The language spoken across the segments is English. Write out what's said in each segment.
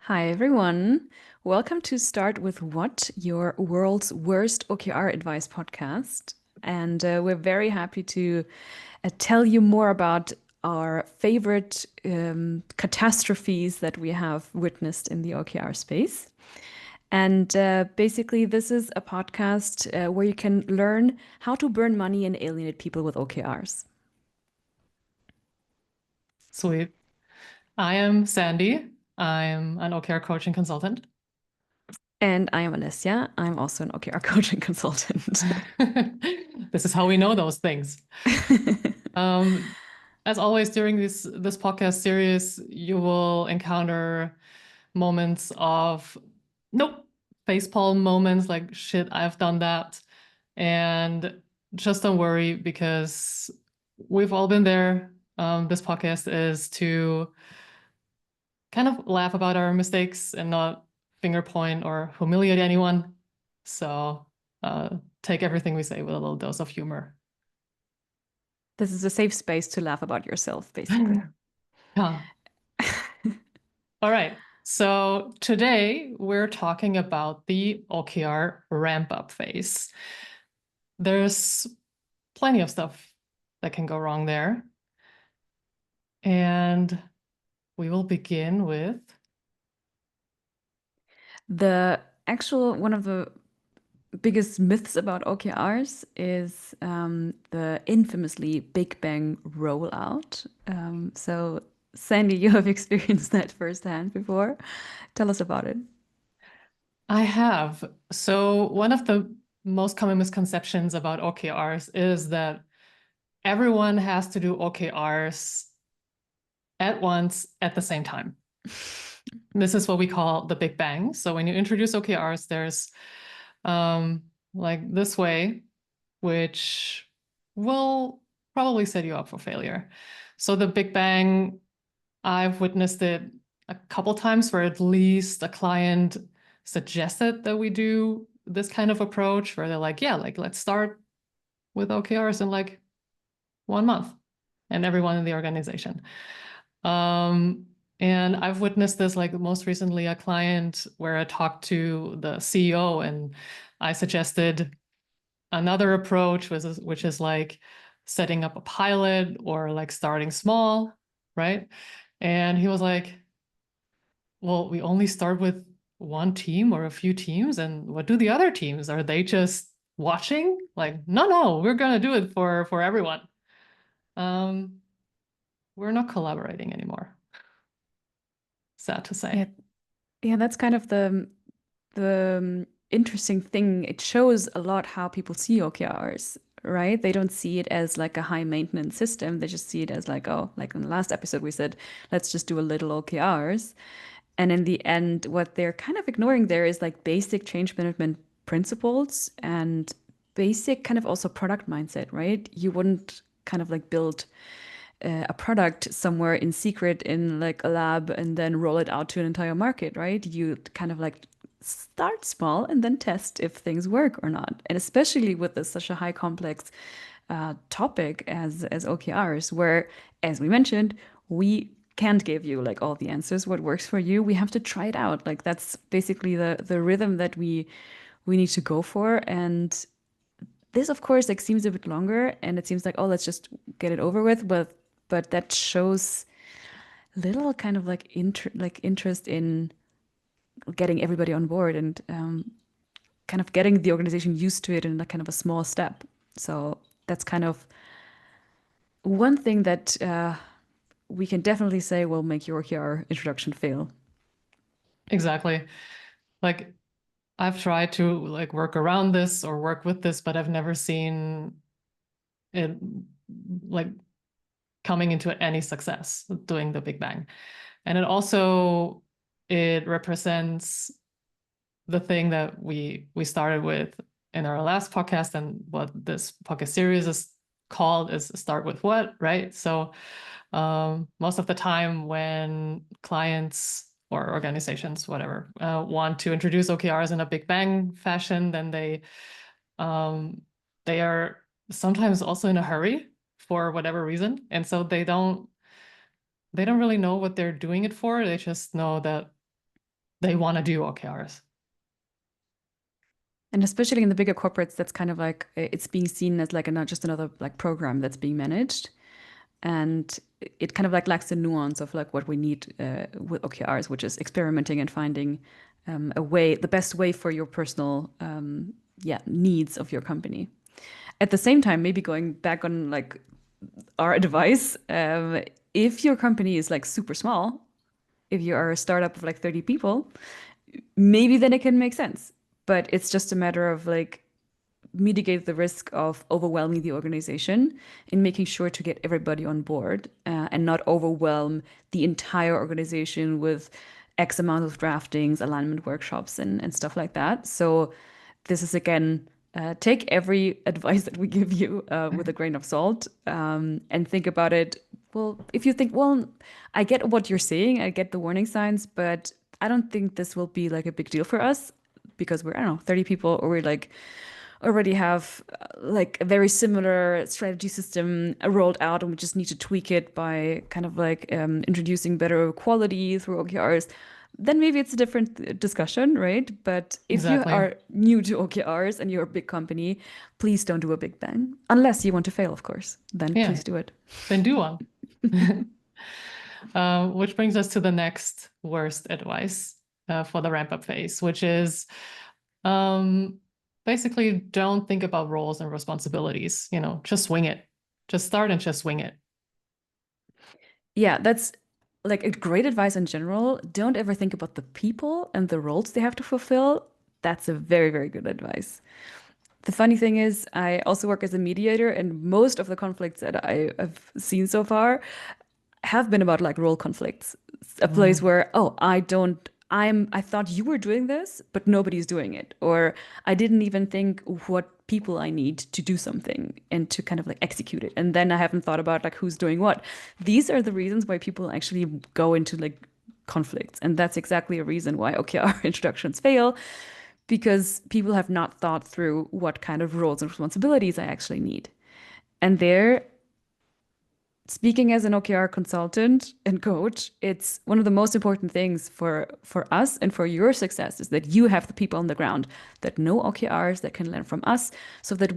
Hi, everyone. Welcome to Start With What, your world's worst OKR advice podcast. And we're very happy to tell you more about our favorite catastrophes that we have witnessed in the OKR space. And basically, this is a podcast where you can learn how to burn money and alienate people with OKRs. Sweet. I am Sandy. I'm an OKR coach and consultant. And I am Alessia. I'm also an OKR coaching consultant. This is how we know those things. Um, as always, during this podcast series, you will encounter moments of nope, facepalm moments like shit, I've done that. And just don't worry because we've all been there. This podcast is to kind of laugh about our mistakes and not finger point or humiliate anyone. So take everything we say with a little dose of humor. This is a safe space to laugh about yourself, basically. Yeah. All right. So today we're talking about the OKR ramp up phase. There's plenty of stuff that can go wrong there. And we will begin with The actual one of the biggest myths about OKRs is the infamously Big Bang rollout. So, Sandy, you have experienced that firsthand before. Tell us about it. I have. So one of the most common misconceptions about OKRs is that everyone has to do OKRs at once at the same time. This is what we call the Big Bang. So when you introduce OKRs, there's like this way, which will probably set you up for failure. So the Big Bang, I've witnessed it a couple times where at least a client suggested that we do this kind of approach where they're like, yeah, like let's start with OKRs in like 1 month and everyone in the organization. And I've witnessed this like most recently a client where I talked to the CEO and I suggested another approach, which is like setting up a pilot or like starting small, right? And he was like, well, we only start with one team or a few teams, and what do the other teams? Are they just watching? Like, no, we're gonna do it for everyone. Um, we're not collaborating anymore. Sad to Yeah, say. yeah, that's kind of the interesting thing. It shows a lot how people see OKRs, right? They don't see it as like a high maintenance system. They just see it as like, oh, like in the last episode we said, let's just do a little OKRs. And in the end, what they're kind of ignoring there is like basic change management principles and basic kind of also product mindset, right? You wouldn't kind of like build a product somewhere in secret in like a lab and then roll it out to an entire market, right? You kind of like start small and then test if things work or not. And especially with such a high complex topic as OKRs, where, as we mentioned, we can't give you like all the answers, what works for you. We have to try it out. Like that's basically the rhythm that we need to go for. And this, of course, like seems a bit longer, and it seems like, oh, let's just get it over with. But that shows little kind of like interest in getting everybody on board and kind of getting the organization used to it in a kind of a small step. So that's kind of one thing that we can definitely say will make your OKR introduction fail. Exactly. Like I've tried to like work around this or work with this, but I've never seen it like coming into any success doing the Big Bang. And it represents the thing that we started with in our last podcast and what this podcast series is called is start with what, right? So most of the time when clients or organizations, whatever, want to introduce OKRs in a Big Bang fashion, then they are sometimes also in a hurry for whatever reason, and so they don't really know what they're doing it for. They just know that they want to do OKRs. And especially in the bigger corporates, that's kind of like it's being seen as like not just another like program that's being managed. And it kind of like lacks the nuance of like what we need with OKRs, which is experimenting and finding a way, the best way for your personal needs of your company. At the same time, maybe going back on like our advice, if your company is like super small, if you are a startup of like 30 people, maybe then it can make sense. But it's just a matter of like mitigate the risk of overwhelming the organization in making sure to get everybody on board and not overwhelm the entire organization with X amount of draftings, alignment workshops, and stuff like that. So this is again, take every advice that we give you with a grain of salt and think about it. Well, if you think, well, I get what you're saying, I get the warning signs, but I don't think this will be like a big deal for us because we're, I don't know, 30 people or we're like already have like a very similar strategy system rolled out and we just need to tweak it by kind of like introducing better quality through OKRs, then maybe it's a different discussion, right? But if you Exactly. are new to OKRs and you're a big company, please don't do a big bang. Unless you want to fail, of course. Then Yeah, please do it. then do one. Which brings us to the next worst advice for the ramp up phase, which is um, basically don't think about roles and responsibilities. Just wing it. Just start and just wing it. Yeah, that's like a great advice in general. Don't ever think about the people and the roles they have to fulfill. That's a very, very good advice. The funny thing is, I also work as a mediator, and most of the conflicts that I have seen so far have been about like role conflicts. A place Mm, where, oh, I thought you were doing this, but nobody's doing it. Or I didn't even think what people I need to do something and to kind of like execute it. And then I haven't thought about like who's doing what. These are the reasons why people actually go into like conflicts. And that's exactly a reason why OKR introductions fail because people have not thought through what kind of roles and responsibilities I actually need. And there, speaking as an OKR consultant and coach, it's one of the most important things for us and for your success is that you have the people on the ground that know OKRs that can learn from us so that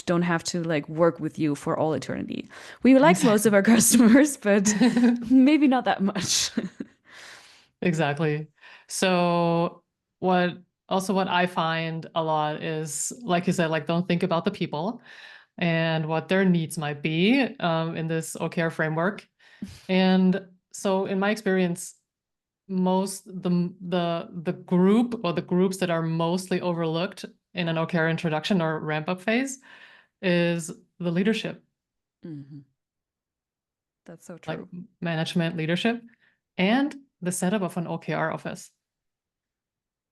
don't have to like work with you for all eternity. We like most of exactly. our customers, but maybe not that much. Exactly. So what I find a lot is, like you said, like don't think about the people and what their needs might be in this OKR framework. And so in my experience, most the group or the groups that are mostly overlooked in an OKR introduction or ramp up phase is the leadership, Mhm. That's so like true. management leadership, and the setup of an OKR office.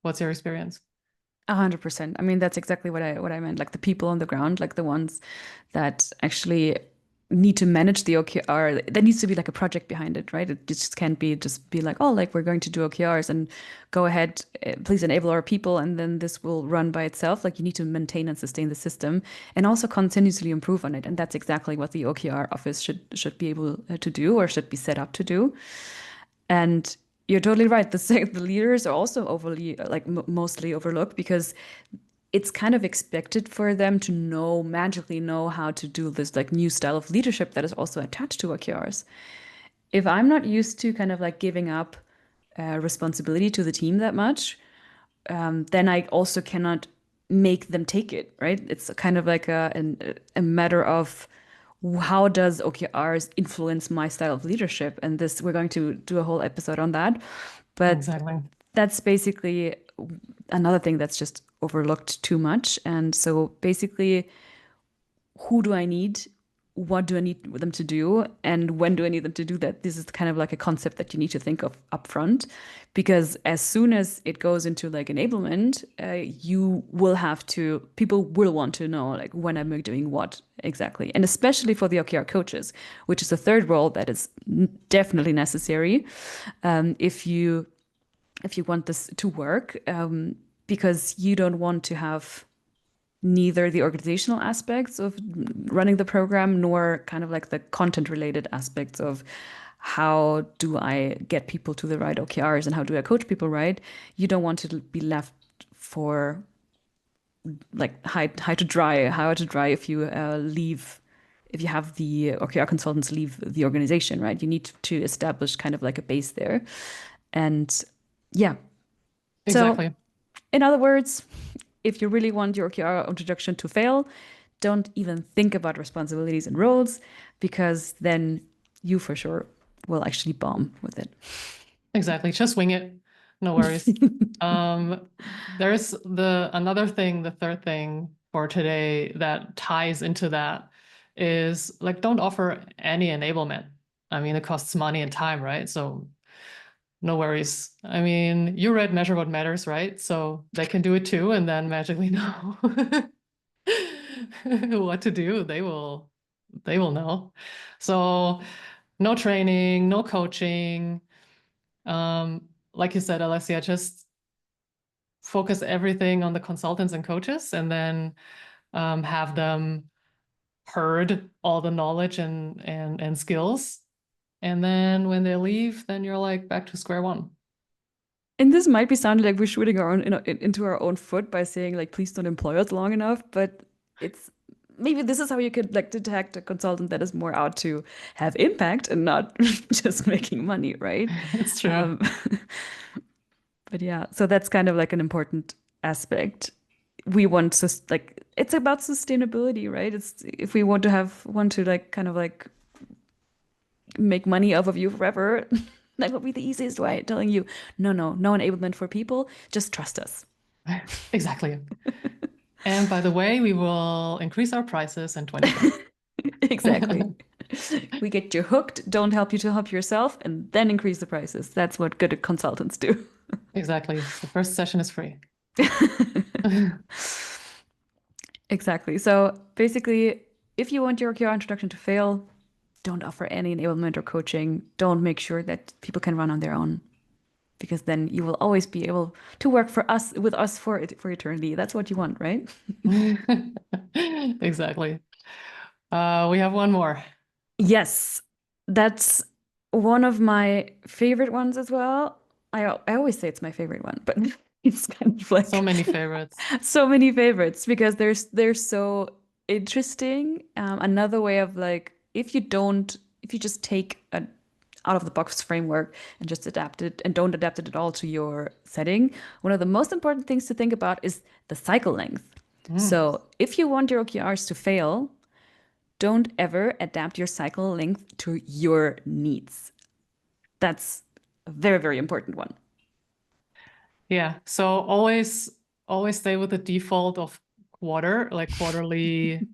What's your experience? 100%. I mean, that's exactly what I meant. Like the people on the ground, like the ones that actually need to manage the OKR. There needs to be like a project behind it, right? It just can't be just be like, oh, like we're going to do OKRs and go ahead, please enable our people, and then this will run by itself. Like you need to maintain and sustain the system and also continuously improve on it. And that's exactly what the OKR office should be able to do or should be set up to do. And you're totally right. The leaders are also overly, like mostly overlooked because it's kind of expected for them to magically know how to do this like new style of leadership that is also attached to OKRs. If I'm not used to kind of like giving up responsibility to the team that much, then I also cannot make them take it, right? It's kind of like a matter of how does OKRs influence my style of leadership? And this, we're going to do a whole episode on that. But Exactly. that's basically another thing that's just overlooked too much. And so basically, who do I need? What do I need them to do? And when do I need them to do that? This is kind of like a concept that you need to think of upfront, because as soon as it goes into like enablement, you will have to, people will want to know like when am I doing what exactly. And especially for the OKR coaches, which is a third role that is definitely necessary if you want this to work, because you don't want to have neither the organizational aspects of running the program nor kind of like the content related aspects of how do I get people to the right OKRs and how do I coach people right, you don't want to be left for like high to dry if you leave, if you have the OKR consultants leave the organization, right? You need to establish kind of like a base there. And yeah, so Exactly. in other words, if you really want your OKR introduction to fail, don't even think about responsibilities and roles because then you for sure will actually bomb with it. Exactly. Just wing it. No worries. There's the another thing, the third thing for today that ties into that is like don't offer any enablement. I mean, it costs money and time, right? So no worries. I mean, you read Measure What Matters, right? So they can do it too, and then magically know what to do. They will know. So no training, no coaching. Like you said, Alessia, just focus everything on the consultants and coaches and then have them herd all the knowledge and skills. And then when they leave, then you're like back to square one. And this might be sounding like we're shooting our own into our own foot by saying like, please don't employ us long enough. But it's maybe this is how you could like detect a consultant that is more out to have impact and not just making money, right? It's true. Um, but yeah, so that's kind of like an important aspect. We want to like it's about sustainability, right? It's if we want to like kind of like make money off of you forever, that would be the easiest way, telling you, no enablement for people, just trust us. Exactly. And by the way, we will increase our prices in 2020. Exactly. We get you hooked, don't help you to help yourself, and then increase the prices. That's what good consultants do. Exactly. The first session is free. Exactly. So basically, if you want your OKR introduction to fail, don't offer any enablement or coaching. Don't make sure that people can run on their own, because then you will always be able to work for us with us for eternity. That's what you want, right? Exactly. We have one more. Yes, that's one of my favorite ones as well. I always say it's my favorite one, but it's kind of So like many favorites. so many favorites because they're so interesting. Another way of like if you just take an out of the box framework and just adapt it and don't adapt it at all to your setting, one of the most important things to think about is the cycle length. Mm. So if you want your OKRs to fail, don't ever adapt your cycle length to your needs. That's a very, very important one. Yeah. So always stay with the default of quarter, like quarterly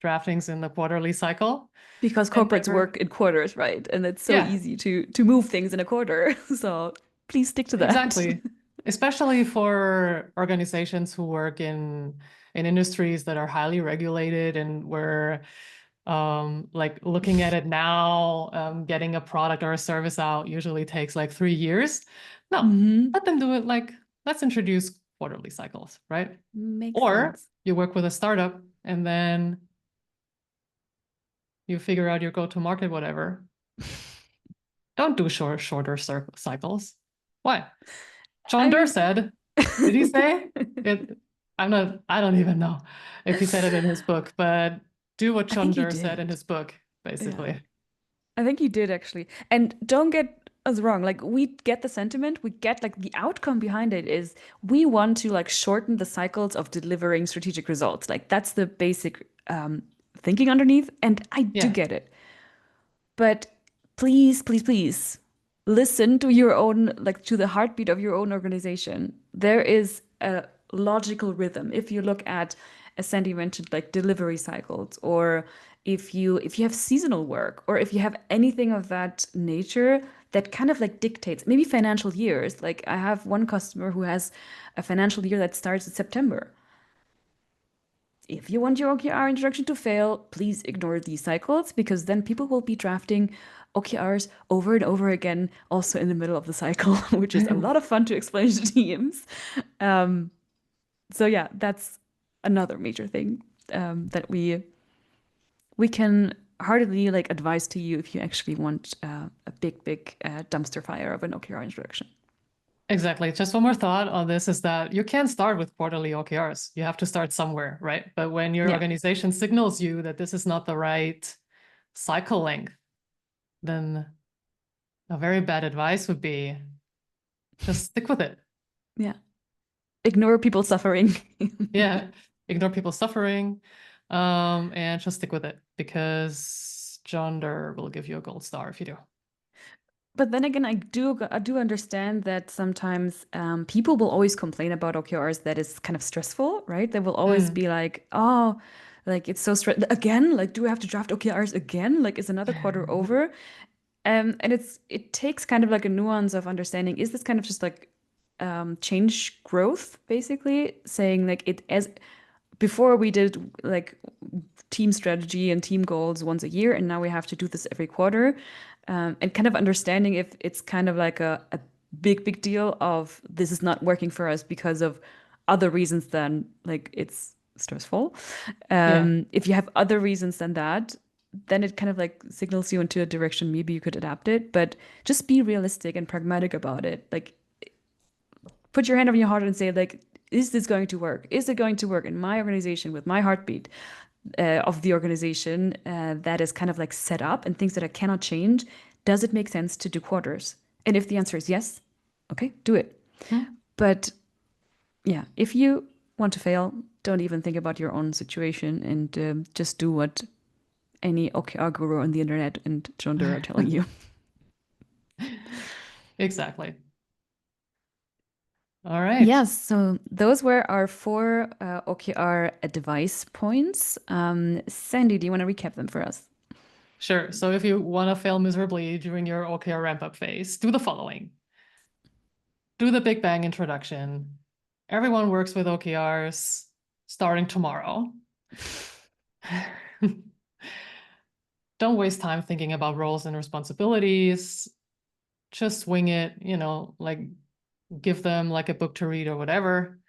draftings in the quarterly cycle. Because And corporates never, work in quarters, right? And it's so yeah, easy to move things in a quarter. So please stick to that. exactly. Especially for organizations who work in industries that are highly regulated and where like looking at it now, getting a product or a service out usually takes like 3 years. No, Hmm. let them do it like, let's introduce quarterly cycles, right? Makes Or sense. you work with a startup and then you figure out your go-to-market, whatever. Don't do shorter cycles. Why? John I Durr mean, said, did he say it? I don't even know if he said it in his book, but do what I John think you Durr said in did. his book, Yeah, basically. I think you did actually. And don't get us wrong. Like we get the sentiment, we get like the outcome behind it is we want to like shorten the cycles of delivering strategic results. Like that's the basic thinking underneath, and I do Yeah. get it. But please, please, please listen to your own, like to the heartbeat of your own organization. There is a logical rhythm. If you look at, as Sandy mentioned, like delivery cycles, or if you have seasonal work, or if you have anything of that nature that kind of like dictates maybe financial years. Like I have one customer who has a financial year that starts in September. If you want your OKR introduction to fail, please ignore these cycles because then people will be drafting OKRs over and over again, also in the middle of the cycle, which is a lot of fun to explain to teams. Um, so yeah, that's another major thing that we can. heartedly like advise to you if you actually want a big dumpster fire of an OKR introduction. Exactly. Just one more thought on this is that you can't start with quarterly OKRs. You have to start somewhere, right? But when your Yeah. organization signals you that this is not the right cycle length, then a very bad advice would be just stick with it. Yeah. Ignore people suffering. Yeah. Ignore people suffering, and just stick with it because John Doerr will give you a gold star if you do. But then again, I do understand that sometimes people will always complain about OKRs that is kind of stressful, right? They will always Mm. be like, "Oh, like it's so stress again. Like, do we have to draft OKRs again? Like, is another quarter over?" And it takes kind of like a nuance of understanding. Is this kind of just like change growth, basically saying like it as before we did like team strategy and team goals once a year, and now we have to do this every quarter, and kind of understanding if it's kind of like a big deal of this is not working for us because of other reasons than like it's stressful. Yeah. If you have other reasons than that, then it kind of like signals you into a direction maybe you could adapt it, but just be realistic and pragmatic about it. Like put your hand on your heart and say like, is this going to work? Is it going to work in my organization with my heartbeat of the organization that is kind of like set up and things that I cannot change? Does it make sense to do quarters? And if the answer is yes, okay, do it. Hmm? But yeah, if you want to fail, don't even think about your own situation and just do what any OKR guru on the internet and John Doerr are telling you. Exactly. All right. Yes, so those were our four OKR advice points. Sandy, do you want to recap them for us? Sure. So if you want to fail miserably during your OKR ramp up phase, do the following. Do the Big Bang introduction. Everyone works with OKRs starting tomorrow. Don't waste time thinking about roles and responsibilities. Just wing it, like give them like a book to read or whatever,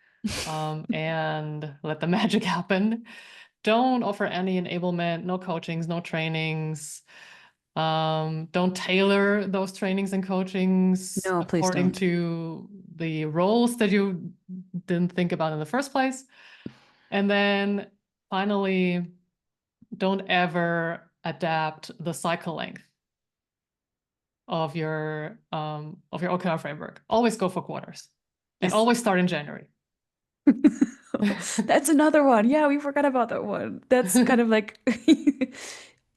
and let the magic happen. Don't offer any enablement, no coachings, no trainings. Don't tailor those trainings and coachings No, please according don't. to the roles that you didn't think about in the first place. And then finally, don't ever adapt the cycle length of your OKR framework. Always go for quarters and Yes. always start in January. That's another one. Yeah, we forgot about that one. That's kind of like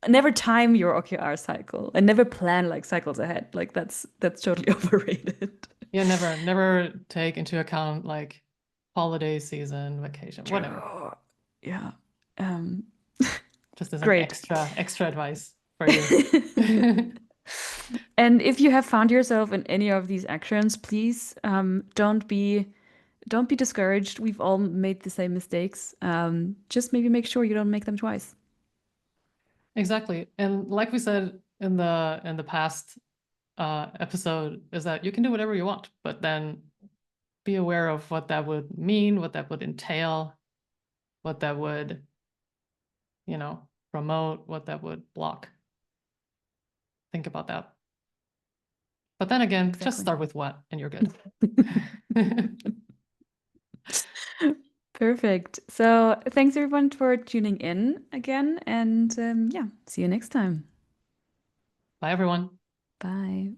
never time your OKR cycle and never plan like cycles ahead. Like that's totally overrated. Yeah, never take into account like holiday season, vacation, whatever. Oh, yeah. Um, Just as an great. extra advice for you. And if you have found yourself in any of these actions, please don't be discouraged. We've all made the same mistakes. Just maybe make sure you don't make them twice. Exactly. And like we said in the past episode, is that you can do whatever you want, but then be aware of what that would mean, what that would entail, what that would, promote, what that would block. Think about that. But then again, just Exactly. start with what, and you're good. Perfect. So thanks everyone for tuning in again, and yeah, see you next time. Bye, everyone. Bye.